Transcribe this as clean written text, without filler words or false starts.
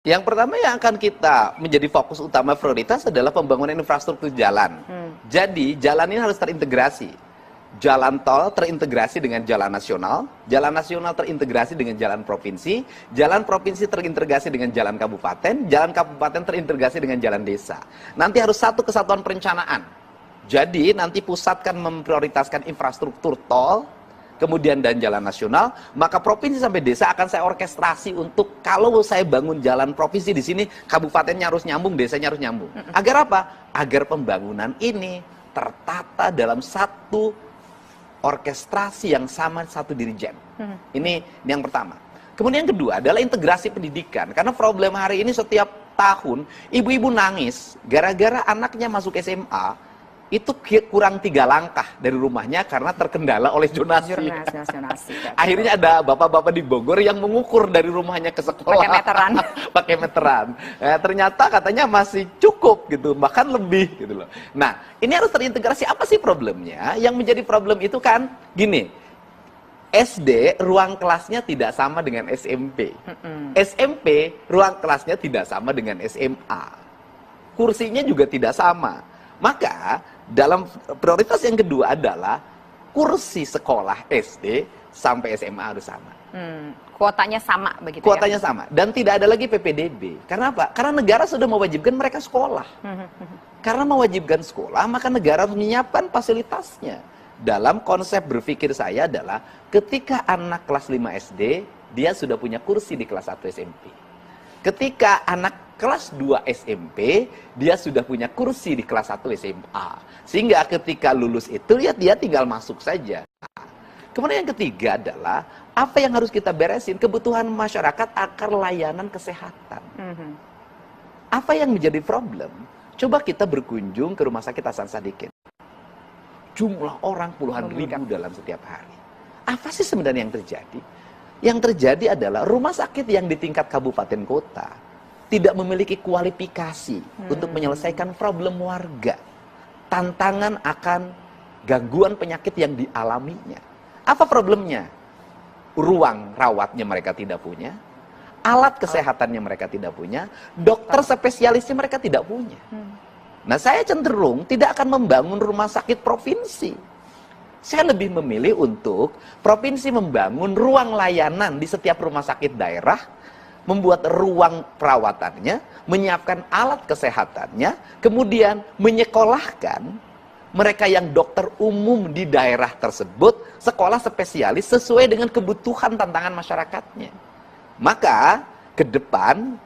Yang pertama yang akan kita menjadi fokus utama prioritas adalah pembangunan infrastruktur jalan. Jadi, jalan ini harus terintegrasi. Jalan tol terintegrasi dengan jalan nasional terintegrasi dengan jalan provinsi terintegrasi dengan jalan kabupaten terintegrasi dengan jalan desa. Nanti harus satu kesatuan perencanaan. Jadi, nanti pusat kan memprioritaskan infrastruktur tol, kemudian dan jalan nasional, maka provinsi sampai desa akan saya orkestrasi untuk kalau saya bangun jalan provinsi di sini, kabupatennya harus nyambung, desanya harus nyambung. Agar apa? Agar pembangunan ini tertata dalam satu orkestrasi yang sama, satu dirijen. Ini yang pertama. Kemudian yang kedua adalah integrasi pendidikan. Karena problem hari ini setiap tahun, ibu-ibu nangis gara-gara anaknya masuk SMA, itu kurang 3 langkah dari rumahnya karena terkendala oleh zonasi. Akhirnya ada bapak-bapak di Bogor yang mengukur dari rumahnya ke sekolah. Pakai meteran. Pakai meteran. Ternyata katanya masih cukup gitu, bahkan lebih gitu loh. Nah, ini harus terintegrasi. Apa sih problemnya? Yang menjadi problem itu kan gini. SD ruang kelasnya tidak sama dengan SMP. SMP ruang kelasnya tidak sama dengan SMA. Kursinya juga tidak sama. Maka dalam prioritas yang kedua adalah kursi sekolah SD sampai SMA harus sama. Kuotanya sama begitu. Kuotanya sama dan tidak ada lagi PPDB. Karena apa? Karena negara sudah mewajibkan mereka sekolah. Karena mewajibkan sekolah, maka negara harus menyiapkan fasilitasnya. Dalam konsep berpikir saya adalah ketika anak kelas 5 SD, dia sudah punya kursi di kelas 1 SMP. Ketika anak kelas 2 SMP, dia sudah punya kursi di kelas 1 SMA. Sehingga ketika lulus itu, ya dia tinggal masuk saja. Kemudian yang ketiga adalah, apa yang harus kita beresin? Kebutuhan masyarakat akan layanan kesehatan. Apa yang menjadi problem? Coba kita berkunjung ke Rumah Sakit Hasan Sadikin. Jumlah orang puluhan ribu dalam setiap hari. Apa sih sebenarnya yang terjadi? Yang terjadi adalah rumah sakit yang di tingkat kabupaten kota tidak memiliki kualifikasi untuk menyelesaikan problem warga. Tantangan akan gangguan penyakit yang dialaminya. Apa problemnya? Ruang rawatnya mereka tidak punya, alat kesehatannya mereka tidak punya, dokter spesialisnya mereka tidak punya. Nah, saya cenderung tidak akan membangun rumah sakit provinsi. Saya lebih memilih untuk provinsi membangun ruang layanan di setiap rumah sakit daerah, membuat ruang perawatannya, menyiapkan alat kesehatannya, kemudian menyekolahkan mereka yang dokter umum di daerah tersebut, sekolah spesialis sesuai dengan kebutuhan tantangan masyarakatnya. Maka, ke depan